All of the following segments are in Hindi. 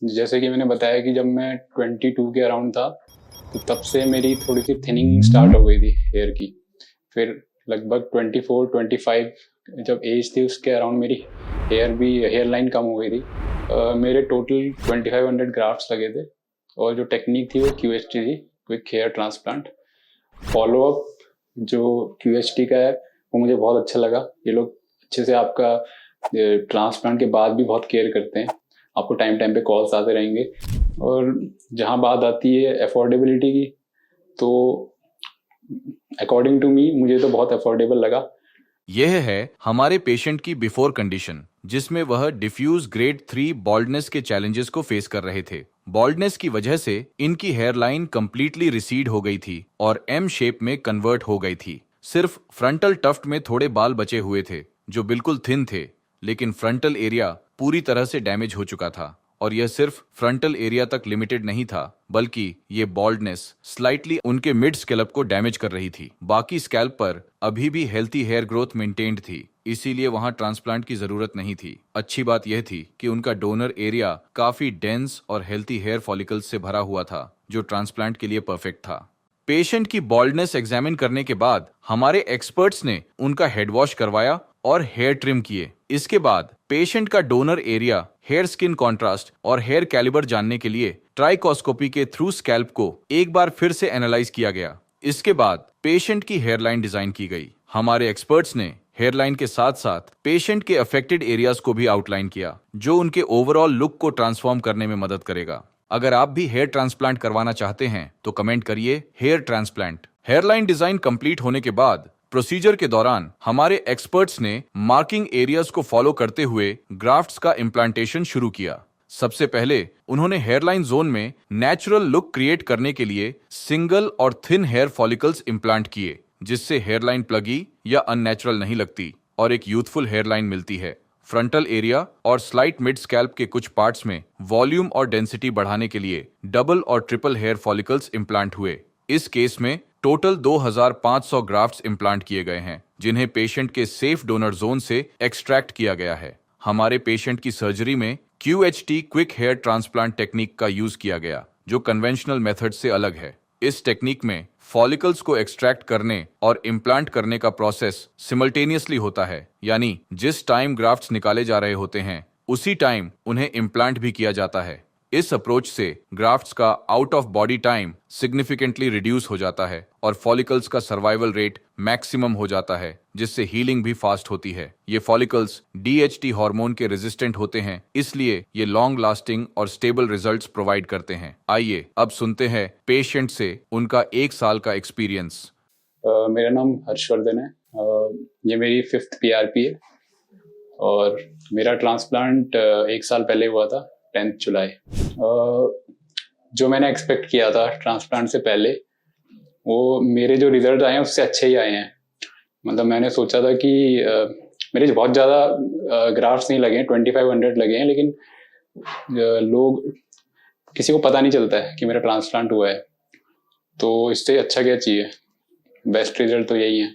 जैसे कि मैंने बताया कि जब मैं 22 के अराउंड था, तो तब से मेरी थोड़ी-सी थिनिंग स्टार्ट हो गई थी हेयर की। फिर लगभग 24-25 जब एज थी उसके अराउंड मेरी हेयर लाइन कम हो गई थी। मेरे टोटल 2500 ग्राफ्ट्स लगे थे और जो टेक्नीक थी वो क्यूएचटी थी, क्विक हेयर ट्रांसप्लांट। फ़ॉलो-अप जो क्यूएचटी का है वो मुझे बहुत अच्छा लगा। ये लोग अच्छे से आपका ट्रांसप्लांट के बाद भी बहुत केयर करते हैं। आपको टाइम टाइम पे कॉल्स आते रहेंगे। और जहाँ बात आती है अफोर्डेबिलिटी की, तो अकॉर्डिंग टू मी मुझे तो बहुत अफोर्डेबल लगा। यह है हमारे पेशेंट की बिफोर कंडीशन, जिसमें वह डिफ्यूज ग्रेड 3 बॉल्डनेस के चैलेंजेस को फेस कर रहे थे। बॉल्डनेस की वजह से इनकी हेयरलाइन कंप्लीटली रिसीड हो गई थी और एम शेप में कन्वर्ट हो गई थी। सिर्फ फ्रंटल टफ्ट में थोड़े बाल बचे हुए थे जो बिल्कुल थिन थे, लेकिन फ्रंटल एरिया पूरी तरह से डैमेज हो चुका था। और यह सिर्फ फ्रंटल एरिया तक लिमिटेड नहीं था, बल्कि ये बॉल्डनेस स्लाइटली उनके मिड स्कैल्प को डैमेज कर रही थी। बाकी स्कैल्प पर अभी भी हेल्थी हेयर ग्रोथ मेंटेन्ड थी, इसीलिए वहां ट्रांसप्लांट की जरूरत नहीं थी। अच्छी बात यह थी कि उनका डोनर एरिया काफी डेंस और हेल्थी हेयर फॉलिकल्स से भरा हुआ था, जो ट्रांसप्लांट के लिए परफेक्ट था। पेशेंट की बॉल्डनेस एग्जामिन करने के बाद हमारे एक्सपर्ट्स ने उनका हेड वॉश करवाया और हेयर ट्रिम किए। इसके बाद पेशेंट का donor area, hair skin contrast और हेयर कैलिबर जानने के लिए ट्राइकोस्कोपी के थ्रू स्कैल्प को एक बार फिर से एनालाइज किया गया। इसके बाद पेशेंट की हेयरलाइन डिजाइन की गई। हमारे एक्सपर्ट्स ने हेयरलाइन के साथ साथ पेशेंट के अफेक्टेड एरियाज को भी आउटलाइन किया, जो उनके ओवरऑल लुक को ट्रांसफॉर्म करने में मदद करेगा। अगर आप भी हेयर ट्रांसप्लांट करवाना चाहते हैं तो कमेंट करिए hair transplant. Hairline design complete होने के बाद प्रोसीजर के दौरान हमारे एक्सपर्ट्स ने मार्किंग एरियाज को फॉलो करते हुए ग्राफ्ट्स का इम्प्लांटेशन शुरू किया। सबसे पहले उन्होंने हेयरलाइन जोन में नेचुरल लुक क्रिएट करने के लिए सिंगल और थिन हेयर फॉलिकल्स इम्प्लांट किए, जिससे हेयरलाइन प्लगी या अननेचुरल नहीं लगती और एक यूथफुल हेयरलाइन मिलती है। फ्रंटल एरिया और स्लाइट मिड स्कैल्प के कुछ पार्ट्स में वॉल्यूम और डेंसिटी बढ़ाने के लिए डबल और ट्रिपल हेयर फॉलिकल्स इम्प्लांट हुए। इस केस में टोटल 2500 ग्राफ्ट्स इम्प्लांट किए गए हैं, जिन्हें पेशेंट के सेफ डोनर जोन से एक्सट्रैक्ट किया गया है। हमारे पेशेंट की सर्जरी में क्यूएचटी क्विक हेयर ट्रांसप्लांट टेक्निक का यूज किया गया, जो कन्वेंशनल मेथड से अलग है। इस टेक्निक में फॉलिकल्स को एक्सट्रैक्ट करने और इम्प्लांट करने का प्रोसेस सिमल्टेनियसली होता है, यानी जिस टाइम ग्राफ्ट्स निकाले जा रहे होते हैं उसी टाइम उन्हें इम्प्लांट भी किया जाता है। इस अप्रोच से ग्राफ्ट्स का out of body time significantly reduce हो जाता है और फॉलिकल्स का सर्वाइवल रेट मैक्सिमम हो जाता है, जिससे हीलिंग भी फास्ट होती है। ये फॉलिकल्स डीएचटी हार्मोन के रेजिस्टेंट होते हैं, इसलिए ये लॉन्ग लास्टिंग और स्टेबल रिजल्ट्स प्रोवाइड करते हैं। आइए अब सुनते हैं पेशेंट से उनका 1 साल का एक्सपीरियंस। मेरा नाम हर्षवर्धन है। ये मेरी 5th पीआरपी है और मेरा ट्रांसप्लांट 1 साल पहले हुआ था, 10th जुलाई। जो मैंने एक्सपेक्ट किया था ट्रांसप्लांट से पहले, वो मेरे जो रिजल्ट आए हैं उससे अच्छे ही आए हैं। मतलब मैंने सोचा था कि मेरे बहुत ज़्यादा ग्राफ्ट्स नहीं लगे हैं, 2500 लगे हैं, लेकिन लोग किसी को पता नहीं चलता है कि मेरा ट्रांसप्लांट हुआ है, तो इससे अच्छा क्या चाहिए। बेस्ट रिजल्ट तो यही है।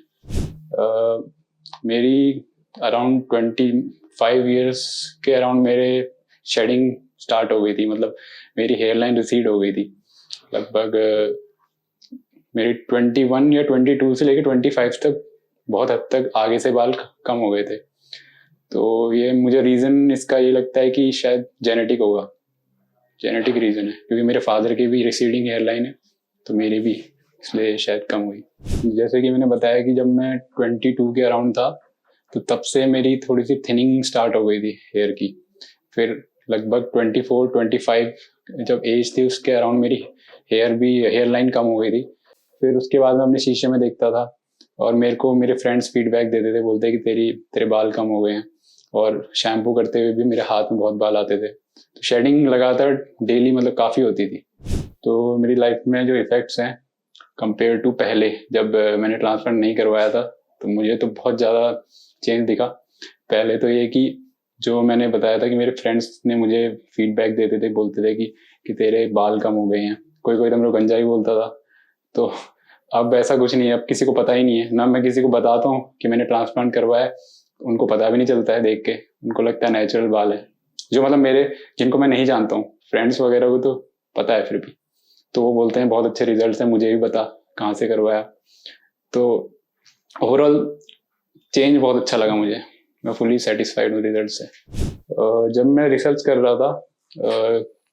मेरी अराउंड 25 ईयर्स के अराउंड मेरे शेडिंग स्टार्ट हो गई थी। मतलब मेरी हेयरलाइन रिसीड हो गई थी। लगभग मेरी 21 या 22 से लेकर 25 तक बहुत हद तक आगे से बाल कम हो गए थे। तो ये मुझे रीज़न इसका ये लगता है कि शायद जेनेटिक होगा, जेनेटिक रीज़न है, क्योंकि मेरे फादर की भी रिसीडिंग हेयरलाइन है, तो मेरी भी इसलिए शायद कम हुई। जैसे कि मैंने बताया कि जब मैं 22 के अराउंड था, तो तब से मेरी थोड़ी सी थिनिंग स्टार्ट हो गई थी हेयर की। फिर लगभग 24-25 जब एज थी उसके अराउंड मेरी हेयर लाइन कम हो गई थी। फिर उसके बाद मैं अपने शीशे में देखता था और मेरे को मेरे फ्रेंड्स फीडबैक देते थे, बोलते कि तेरे बाल कम हो गए हैं। और शैम्पू करते हुए भी मेरे हाथ में बहुत बाल आते थे। तो शेडिंग लगातार डेली मतलब काफ़ी होती थी। तो मेरी लाइफ में जो इफ़ेक्ट्स हैं कंपेयर टू पहले जब मैंने ट्रांसप्लांट नहीं करवाया था, तो मुझे तो बहुत ज़्यादा चेंज दिखा। पहले तो ये कि जो मैंने बताया था कि मेरे फ्रेंड्स ने मुझे फीडबैक देते थे, बोलते थे कि तेरे बाल कम हो गए हैं। कोई कोई तो मेरे को गंजा ही बोलता था। तो अब ऐसा कुछ नहीं है, अब किसी को पता ही नहीं है ना। मैं किसी को बताता हूँ कि मैंने ट्रांसप्लांट करवाया, उनको पता भी नहीं चलता है देख के, उनको लगता है नेचुरल बाल है। जो मतलब मेरे जिनको मैं नहीं जानता हूँ, फ्रेंड्स वगैरह को तो पता है फिर भी, तो वो बोलते हैं बहुत अच्छे रिजल्ट्स हैं, मुझे भी बता कहाँ से करवाया। तो ओवरऑल चेंज बहुत अच्छा लगा मुझे, मैं फुली सेटिस्फाइड हूँ रिजल्ट से। जब मैं रिसर्च कर रहा था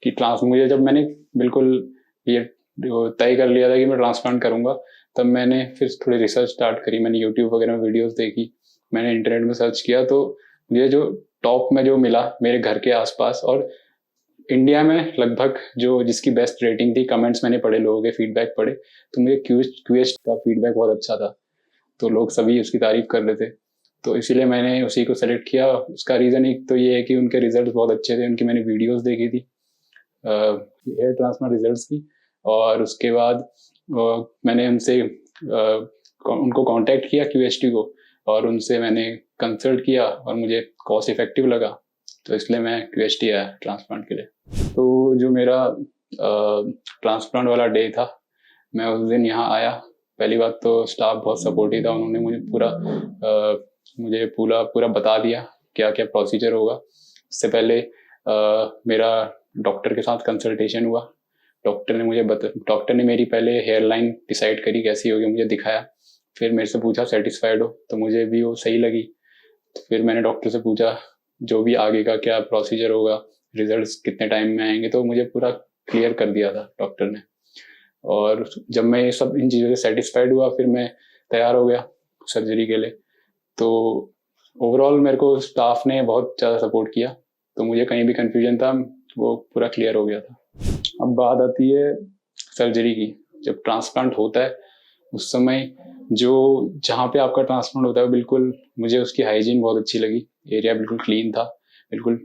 कि मुझे जब मैंने बिल्कुल ये तय कर लिया था कि मैं ट्रांसप्लांट करूंगा, तब मैंने फिर थोड़ी रिसर्च स्टार्ट करी। मैंने यूट्यूब वगैरह में वीडियोस देखी, मैंने इंटरनेट में सर्च किया, तो मुझे जो टॉप में जो मिला मेरे घर के आसपास और इंडिया में लगभग जो जिसकी बेस्ट रेटिंग थी, कमेंट्स मैंने पढ़े, लोगों के फीडबैक पढ़े, तो मुझे क्यूएस्ट का फीडबैक बहुत अच्छा था, तो लोग सभी उसकी तारीफ कर रहे थे, तो इसीलिए मैंने उसी को सेलेक्ट किया। उसका रीज़न एक तो ये है कि उनके रिजल्ट बहुत अच्छे थे, उनकी मैंने वीडियोस देखी थी हेयर ट्रांसप्लांट रिजल्ट्स की, और उसके बाद मैंने उनसे उनको कांटेक्ट किया क्यूएसटी को, और उनसे मैंने कंसल्ट किया और मुझे कॉस्ट इफेक्टिव लगा, तो इसलिए मैं क्यूएसटी आया ट्रांसप्लांट के लिए। तो जो मेरा ट्रांसप्लांट वाला डे था, मैं उस दिन यहाँ आया। पहली बात तो स्टाफ बहुत सपोर्टिव था, उन्होंने मुझे पूरा पूरा बता दिया क्या क्या प्रोसीजर होगा। उससे पहले मेरा डॉक्टर के साथ कंसल्टेशन हुआ। डॉक्टर ने मेरी पहले हेयर लाइन डिसाइड करी कैसी होगी, मुझे दिखाया, फिर मेरे से पूछा सेटिस्फाइड हो, तो मुझे भी वो सही लगी। तो फिर मैंने डॉक्टर से पूछा जो भी आगे का क्या प्रोसीजर होगा, रिजल्ट्स कितने टाइम में आएंगे, तो मुझे पूरा क्लियर कर दिया था डॉक्टर ने। और जब मैं ये सब इन चीज़ों से सेटिस्फाइड हुआ, फिर मैं तैयार हो गया सर्जरी के लिए। तो ओवरऑल मेरे को स्टाफ ने बहुत ज़्यादा सपोर्ट किया, तो मुझे कहीं भी कंफ्यूजन था वो पूरा क्लियर हो गया था। अब बात आती है सर्जरी की। जब ट्रांसप्लांट होता है उस समय जो जहाँ पे आपका ट्रांसप्लांट होता है बिल्कुल, मुझे उसकी हाइजीन बहुत अच्छी लगी। एरिया बिल्कुल क्लीन था, बिल्कुल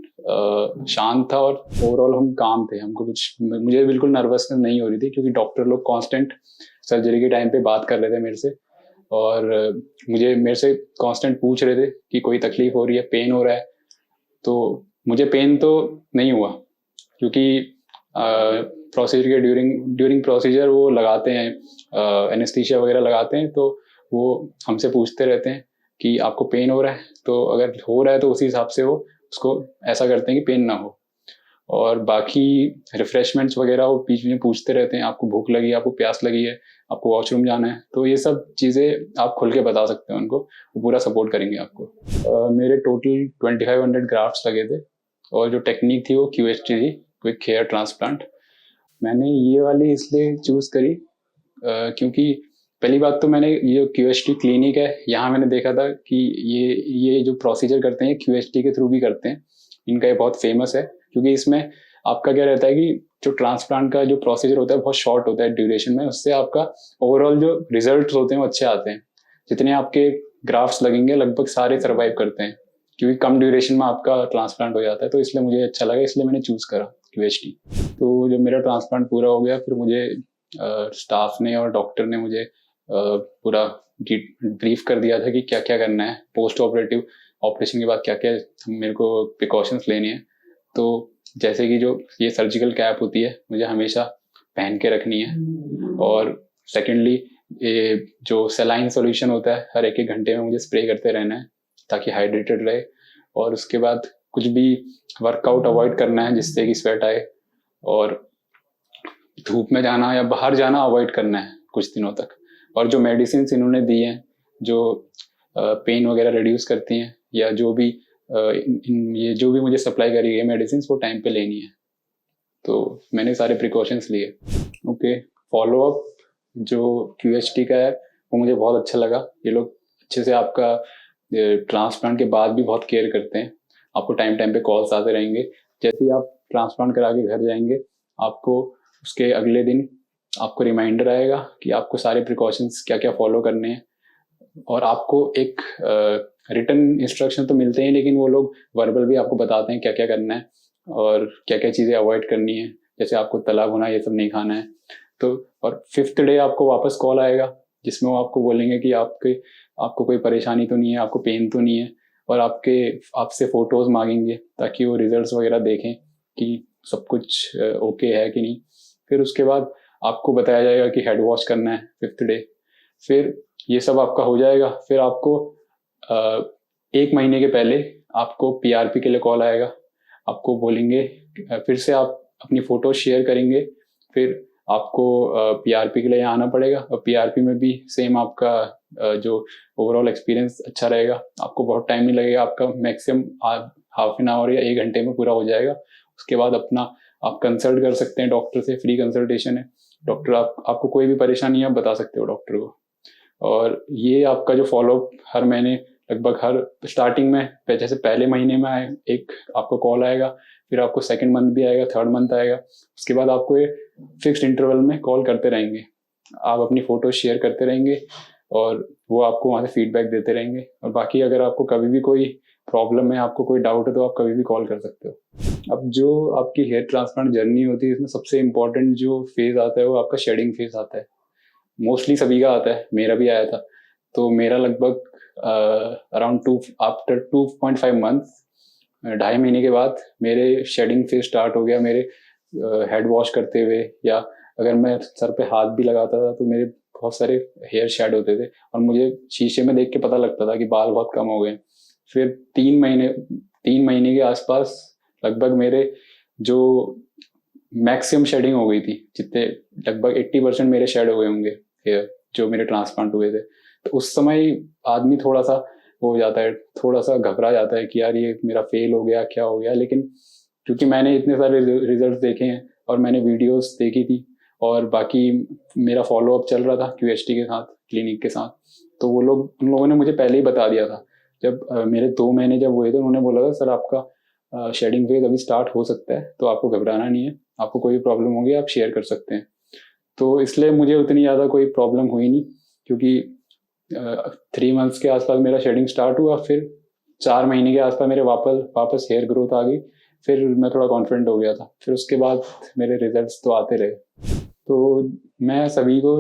शांत था, और ओवरऑल हम काम थे, हमको मुझे बिल्कुल नर्वसनेस नहीं हो रही थी, क्योंकि डॉक्टर लोग कांस्टेंट सर्जरी के टाइम पे बात कर रहे थे मेरे से, और मेरे से कांस्टेंट पूछ रहे थे कि कोई तकलीफ हो रही है, पेन हो रहा है। तो मुझे पेन तो नहीं हुआ, क्योंकि प्रोसीजर के ड्यूरिंग प्रोसीजर वो लगाते हैं, एनेस्थीसिया वगैरह लगाते हैं, तो वो हमसे पूछते रहते हैं कि आपको पेन हो रहा है, तो अगर हो रहा है तो उसी हिसाब से वो उसको ऐसा करते हैं कि पेन ना हो। और बाकी रिफ्रेशमेंट्स वगैरह वो बीच में पूछते रहते हैं, आपको भूख लगी है, आपको प्यास लगी है, आपको वॉशरूम जाना है, तो ये सब चीज़ें आप खुल के बता सकते हैं उनको, वो पूरा सपोर्ट करेंगे आपको। मेरे टोटल 2500 ग्राफ्ट्स लगे थे, और जो टेक्निक थी वो क्यूएसटी थी, क्विक हेयर ट्रांसप्लांट। मैंने ये वाली इसलिए चूज़ करी क्योंकि पहली बात तो मैंने ये क्यूएसटी क्लिनिक है, यहाँ मैंने देखा था कि ये जो प्रोसीजर करते हैं क्यूएसटी के थ्रू भी करते हैं। इनका ये बहुत फेमस है, क्योंकि इसमें आपका क्या रहता है कि जो ट्रांसप्लांट का जो प्रोसीजर होता है बहुत शॉर्ट होता है ड्यूरेशन में, उससे आपका ओवरऑल जो रिजल्ट होते हैं वो अच्छे आते हैं। जितने आपके ग्राफ्ट्स लगेंगे लगभग सारे सर्वाइव करते हैं, क्योंकि कम ड्यूरेशन में आपका ट्रांसप्लांट हो जाता है, तो इसलिए मुझे अच्छा लगा, इसलिए मैंने चूज़ करा क्यूएसटी। तो जब मेरा ट्रांसप्लांट पूरा हो गया, फिर मुझे स्टाफ ने और डॉक्टर ने मुझे पूरा ब्रीफ कर दिया था कि क्या क्या करना है, पोस्ट ऑपरेटिव ऑपरेशन के बाद क्या क्या मेरे को प्रिकॉशंस लेने हैं। तो जैसे कि जो ये सर्जिकल कैप होती है मुझे हमेशा पहन के रखनी है, और सेकेंडली ये जो सेलाइन सॉल्यूशन होता है हर एक घंटे में मुझे स्प्रे करते रहना है ताकि हाइड्रेटेड रहे। और उसके बाद कुछ भी वर्कआउट अवॉइड करना है जिससे कि स्वेट आए, और धूप में जाना या बाहर जाना अवॉइड करना है कुछ दिनों तक। और जो मेडिसिन इन्होंने दी हैं जो पेन वगैरह रिड्यूस करती हैं, या जो भी ये जो भी मुझे सप्लाई करी है मेडिसिन, वो टाइम पे लेनी है, तो मैंने सारे प्रिकॉशंस लिए। ओके, फॉलोअप जो क्यूएचटी का है वो मुझे बहुत अच्छा लगा। ये लोग अच्छे से आपका ट्रांसप्लांट के बाद भी बहुत केयर करते हैं, आपको टाइम टाइम पे कॉल्स आते रहेंगे। जैसे ही आप ट्रांसप्लांट करा के घर जाएंगे, आपको उसके अगले दिन आपको रिमाइंडर आएगा कि आपको सारे प्रिकॉशंस क्या क्या फॉलो करने हैं, और आपको एक रिटन इंस्ट्रक्शन तो मिलते हैं, लेकिन वो लोग वर्बल भी आपको बताते हैं क्या क्या करना है और क्या क्या चीज़ें अवॉइड करनी है, जैसे आपको तला भुना ये सब नहीं खाना है। तो और 5th डे आपको वापस कॉल आएगा जिसमें वो आपको बोलेंगे कि आपको कोई परेशानी तो नहीं है, आपको पेन तो नहीं है, और आपसे फोटोज मांगेंगे ताकि वो रिजल्ट्स वगैरह देखें कि सब कुछ ओके है कि नहीं। फिर उसके बाद आपको बताया जाएगा कि हेड वॉश करना है 5th डे। फिर ये सब आपका हो जाएगा, फिर आपको 1 महीने के पहले आपको पीआरपी के लिए कॉल आएगा, आपको बोलेंगे, फिर से आप अपनी फ़ोटो शेयर करेंगे, फिर आपको पीआरपी के लिए यहाँ आना पड़ेगा, और पीआरपी में भी सेम आपका जो ओवरऑल एक्सपीरियंस अच्छा रहेगा। आपको बहुत टाइम नहीं लगेगा, आपका मैक्सिमम हाफ एन आवर या 1 घंटे में पूरा हो जाएगा। उसके बाद अपना आप कंसल्ट कर सकते हैं डॉक्टर से, फ्री कंसल्टेशन है। डॉक्टर आपको कोई भी परेशानी है आप बता सकते हो डॉक्टर को। और ये आपका जो फॉलोअप हर महीने लगभग हर स्टार्टिंग में जैसे पहले महीने में आए एक आपको कॉल आएगा, फिर आपको सेकंड मंथ भी आएगा, थर्ड मंथ आएगा। उसके बाद आपको ये फिक्स्ड इंटरवल में कॉल करते रहेंगे, आप अपनी फ़ोटो शेयर करते रहेंगे और वो आपको वहाँ से फीडबैक देते रहेंगे। और बाकी अगर आपको कभी भी कोई प्रॉब्लम है, आपको कोई डाउट है, तो आप कभी भी कॉल कर सकते हो। अब जो आपकी हेयर ट्रांसप्लांट जर्नी होती है, इसमें सबसे इम्पोर्टेंट जो फेज़ आता है वो आपका शेडिंग फेज़ आता है। मोस्टली सभी का आता है, मेरा भी आया था। तो मेरा लगभग अराउंड आफ्टर 2.5 मंथ्स, 2.5 महीने के बाद मेरे शेडिंग फेज स्टार्ट हो गया। मेरे हेड वॉश करते हुए या अगर मैं सर पे हाथ भी लगाता था तो मेरे बहुत सारे हेयर शेड होते थे, और मुझे शीशे में देख के पता लगता था कि बाल बहुत कम हो गए। फिर 3 महीने के आसपास लगभग मेरे जो मैक्सिमम शेडिंग हो गई थी, जितने लगभग 80% मेरे शेड हो गए होंगे हेयर जो मेरे ट्रांसप्लांट हुए थे। तो उस समय आदमी थोड़ा सा हो जाता है, थोड़ा सा घबरा जाता है कि यार ये मेरा फेल हो गया, क्या हो गया। लेकिन क्योंकि मैंने इतने सारे रिजल्ट देखे हैं और मैंने वीडियोस देखी थी, और बाकी मेरा फॉलोअप चल रहा था क्यूएचटी के साथ, क्लिनिक के साथ, तो उन लोगों ने मुझे पहले ही बता दिया था। जब मेरे 2 महीने जब हुए थे, उन्होंने बोला था सर आपका शेडिंग फेज अभी स्टार्ट हो सकता है, तो आपको घबराना नहीं है, आपको कोई प्रॉब्लम होगी आप शेयर कर सकते हैं। तो इसलिए मुझे उतनी ज़्यादा कोई प्रॉब्लम हुई नहीं, क्योंकि 3 मंथ्स के आसपास मेरा शेडिंग स्टार्ट हुआ। फिर 4 महीने के आसपास मेरे वापस हेयर ग्रोथ आ गई। फिर मैं थोड़ा कॉन्फिडेंट हो गया था। फिर उसके बाद मेरे रिजल्ट्स तो आते रहे। तो मैं सभी को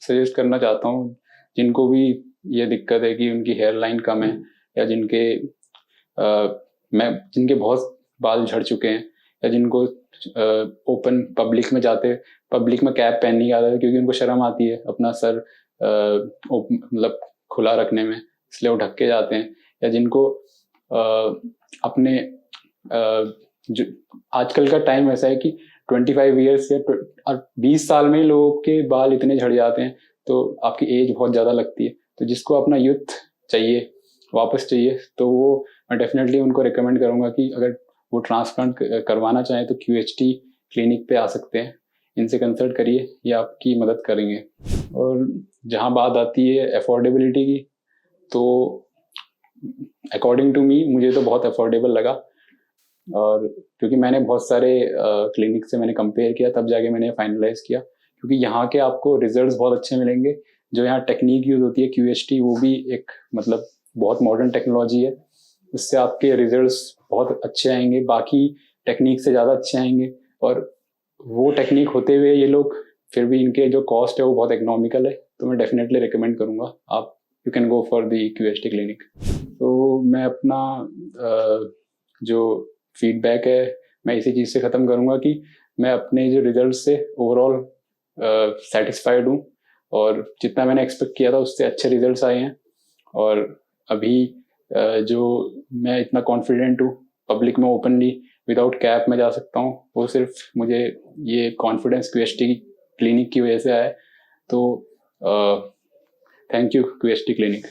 सजेस्ट करना चाहता हूँ, जिनको भी ये दिक्कत है कि उनकी हेयर लाइन कम है, या जिनके बहुत बाल झड़ चुके हैं, या जिनको ओपन पब्लिक में कैप पहनने की आदत है, क्योंकि उनको शर्म आती है अपना सर मतलब खुला रखने में, इसलिए वो ढक के जाते हैं। या जिनको अपने जो आजकल का टाइम ऐसा है कि 25 ईयर्स या 20 साल में लोगों के बाल इतने झड़ जाते हैं, तो आपकी एज बहुत ज़्यादा लगती है। तो जिसको अपना यूथ चाहिए, वापस चाहिए, तो वो मैं डेफिनेटली उनको रिकमेंड करूँगा कि अगर वो ट्रांसप्लांट करवाना चाहें तो क्यूएचटी क्लिनिक पे आ सकते हैं, इनसे कंसल्ट करिए, ये आपकी मदद करेंगे। और जहाँ बात आती है अफोर्डेबिलिटी की, तो अकॉर्डिंग टू मी मुझे तो बहुत अफोर्डेबल लगा। और क्योंकि मैंने बहुत सारे क्लिनिक से मैंने कंपेयर किया, तब जाके मैंने फाइनलाइज किया, क्योंकि यहाँ के आपको रिजल्ट्स बहुत अच्छे मिलेंगे। जो यहाँ टेक्निक यूज होती है क्यूएचटी, वो भी एक मतलब बहुत मॉडर्न टेक्नोलॉजी है, उससे आपके रिजल्ट्स बहुत अच्छे आएंगे, बाकी टेक्निक से ज़्यादा अच्छे आएंगे। और वो टेक्निक होते हुए ये लोग फिर भी इनके जो कॉस्ट है वो बहुत इकोनॉमिकल है। तो मैं डेफिनेटली रिकमेंड करूँगा, आप you can go for the QHT clinic. तो मैं अपना जो फीडबैक है मैं इसी चीज़ से ख़त्म करूँगा कि मैं अपने जो रिजल्ट से ओवरऑल सेटिस्फाइड हूँ, और जितना मैंने एक्सपेक्ट किया था उससे अच्छे रिजल्ट्स आए हैं। और अभी जो मैं इतना कॉन्फिडेंट हूँ पब्लिक में ओपनली विदाउट कैप में जा सकता हूँ, वो सिर्फ मुझे ये कॉन्फिडेंस क्यूएचटी क्लिनिक की वजह से आया है। तो thank you QHT clinic.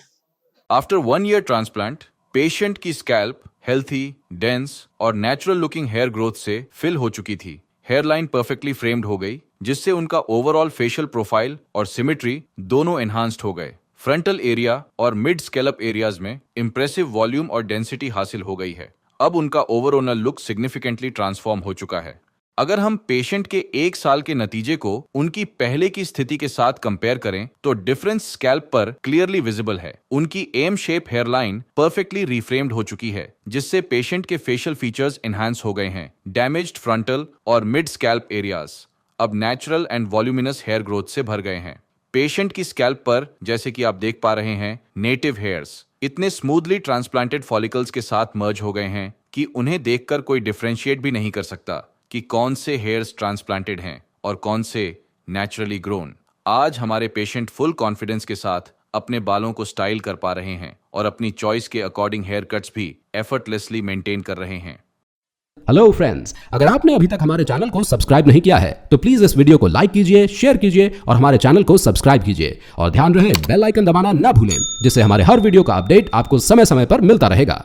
After 1 year transplant, patient की स्कैल्प हेल्थी, डेंस और नेचुरल लुकिंग हेयर ग्रोथ से फिल हो चुकी थी। हेयरलाइन परफेक्टली फ्रेम्ड हो गई, जिससे उनका ओवरऑल फेशियल प्रोफाइल और सिमेट्री दोनों एनहांस्ड हो गए। फ्रंटल एरिया और मिड स्कैल्प एरियाज में इंप्रेसिव वॉल्यूम और डेंसिटी हासिल हो गई है। अब उनका ओवरऑल लुक सिग्निफिकेंटली ट्रांसफॉर्म हो चुका है। अगर हम पेशेंट के 1 साल के नतीजे को उनकी पहले की स्थिति के साथ कंपेयर करें, तो डिफरेंस स्कैल्प पर क्लियरली विजिबल है। उनकी एम शेप हेयरलाइन परफेक्टली रिफ्रेम्ड हो चुकी है, जिससे पेशेंट के फेशियल फीचर्स एनहांस हो गए हैं। डैमेज्ड फ्रंटल और मिड स्कैल्प एरियाज अब natural and voluminous hair growth से भर गए हैं। पेशेंट की स्कैल्प पर, जैसे कि आप देख पा रहे हैं, नेटिव हेयर्स इतने स्मूथली ट्रांसप्लांटेड फॉलिकल्स के साथ मर्ज हो गए हैं कि उन्हें देखकर कोई डिफरेंशिएट भी नहीं कर सकता कि कौन से हेयर्स ट्रांसप्लांटेड हैं और कौन से नेचुरली ग्रोन। आज हमारे पेशेंट फुल कॉन्फिडेंस के साथ अपने बालों को स्टाइल कर पा रहे हैं और अपनी चॉइस के अकॉर्डिंग हेयर कट्स भी एफर्टलेसली मेंटेन कर रहे हैं। हेलो फ्रेंड्स, अगर आपने अभी तक हमारे चैनल को सब्सक्राइब नहीं किया है तो प्लीज इस वीडियो को लाइक कीजिए, शेयर कीजिए और हमारे चैनल को सब्सक्राइब कीजिए और ध्यान रहे बेल आइकन दबाना ना भूलें, जिससे हमारे हर वीडियो का अपडेट आपको समय समय पर मिलता रहेगा।